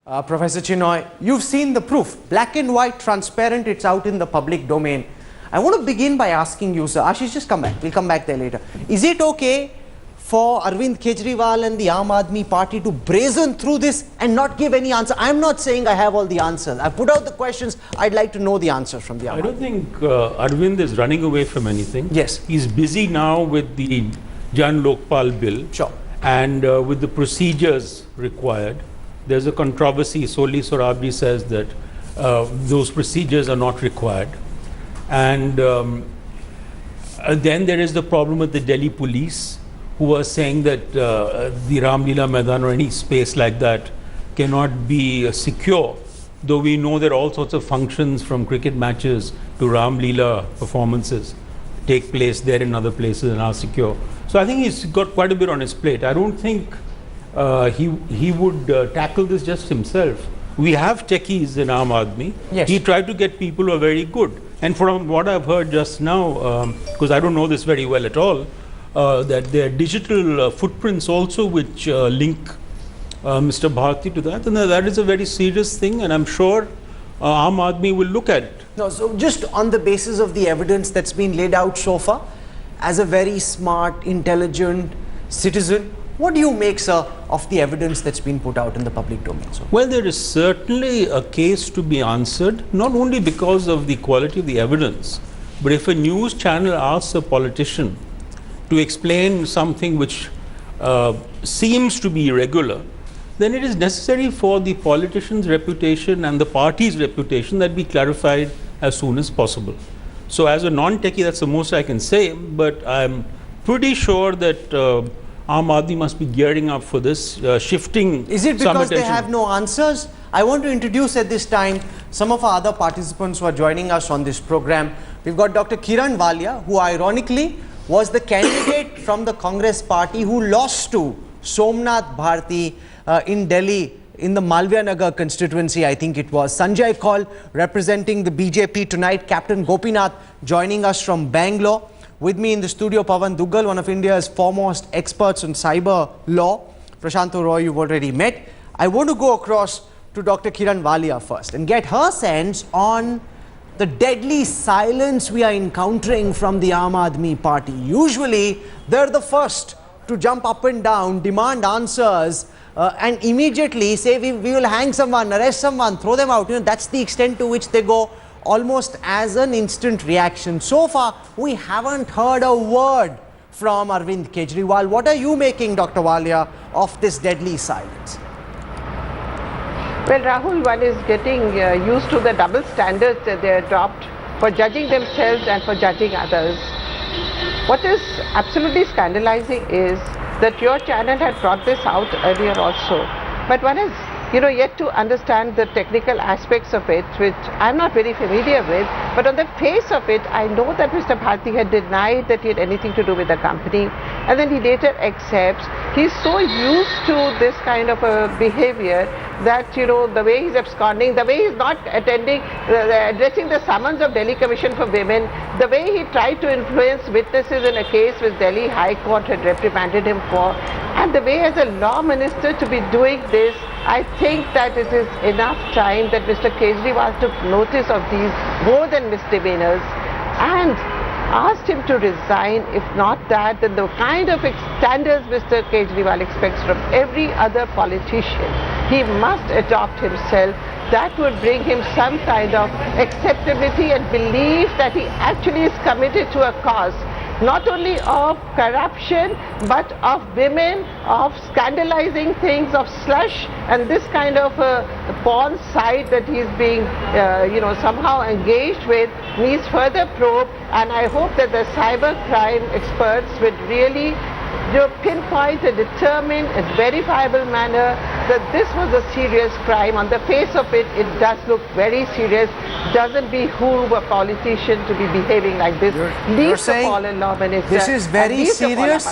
Professor Chinoy, you've seen the proof, black and white, transparent, it's out in the public domain. I want to begin by asking you, sir, Ashish, just come back, we'll come back there later. Is it okay for Arvind Kejriwal and the Aam Aadmi Party to brazen through this and not give any answer? I'm not saying I have all the answers. I've put out the questions, I'd like to know the answers from the Aam Aadmi. I don't think Arvind is running away from anything. Yes. He's busy now with the Jan Lokpal bill. Sure. And with the procedures required. There's a controversy. Soli Sorabji says that those procedures are not required. And then there is the problem with the Delhi police, who are saying that the Ram Leela Maidan or any space like that cannot be secure, though we know that all sorts of functions from cricket matches to Ram Leela performances take place there in other places and are secure. So I think he's got quite a bit on his plate. I don't think he would tackle this just himself. We have techies in Aam Aadmi. Yes. He tried to get people who are very good. And from what I've heard just now, because I don't know this very well at all, that there are digital footprints also which link Mr. Bharti to that. And that is a very serious thing, and I'm sure Aam Aadmi will look at it. No, so just on the basis of the evidence that's been laid out so far, as a very smart, intelligent citizen, what do you make, sir, of the evidence that's been put out in the public domain? Sir? Well, there is certainly a case to be answered, not only because of the quality of the evidence, but if a news channel asks a politician to explain something which seems to be irregular, then it is necessary for the politician's reputation and the party's reputation that be clarified as soon as possible. So as a non-techie, that's the most I can say, but I'm pretty sure that Aam Aadmi must be gearing up for this, shifting. Is it because they have no answers? I want to introduce at this time some of our other participants who are joining us on this program. We've got Dr. Kiran Walia, who ironically was the candidate from the Congress party who lost to Somnath Bharti in Delhi in the Malviya Nagar constituency, I think it was. Sanjay Kaul representing the BJP tonight. Captain Gopinath joining us from Bangalore. With me in the studio, Pawan Duggal, one of India's foremost experts on cyber law. Prashanto Roy, you've already met. I want to go across to Dr. Kiran Walia first and get her sense on the deadly silence we are encountering from the Aam Aadmi Party. Usually, they're the first to jump up and down, demand answers, and immediately say we will hang someone, arrest someone, throw them out. You know, that's the extent to which they go, almost as an instant reaction. So far, we haven't heard a word from Arvind Kejriwal. What are you making, Dr. Walia, of this deadly silence? Well, Rahul, one is getting used to the double standards that they adopt for judging themselves and for judging others. What is absolutely scandalizing is that your channel had brought this out earlier also. But one is, yet to understand the technical aspects of it, which I'm not very familiar with, but on the face of it, I know that Mr. Bharti had denied that he had anything to do with the company, and then he later accepts. He's so used to this kind of a behavior that, the way he's absconding, the way he's not attending, addressing the summons of Delhi Commission for Women, the way he tried to influence witnesses in a case which Delhi High Court had reprimanded him for, and the way as a law minister to be doing this, I think that it is enough time that Mr. Kejriwal took notice of these more than misdemeanors and asked him to resign. If not that, then the kind of standards Mr. Kejriwal expects from every other politician, he must adopt himself. That would bring him some kind of acceptability and belief that he actually is committed to a cause, not only of corruption, but of women, of scandalizing things, of slush, and this kind of porn site that he's being, somehow engaged with needs further probe. And I hope that the cyber crime experts would really pinpoint and determine in verifiable manner that this was a serious crime. On the face of it, it does look very serious. Doesn't behoove a politician to be behaving like this. You're Least of all a law minister. This is very serious.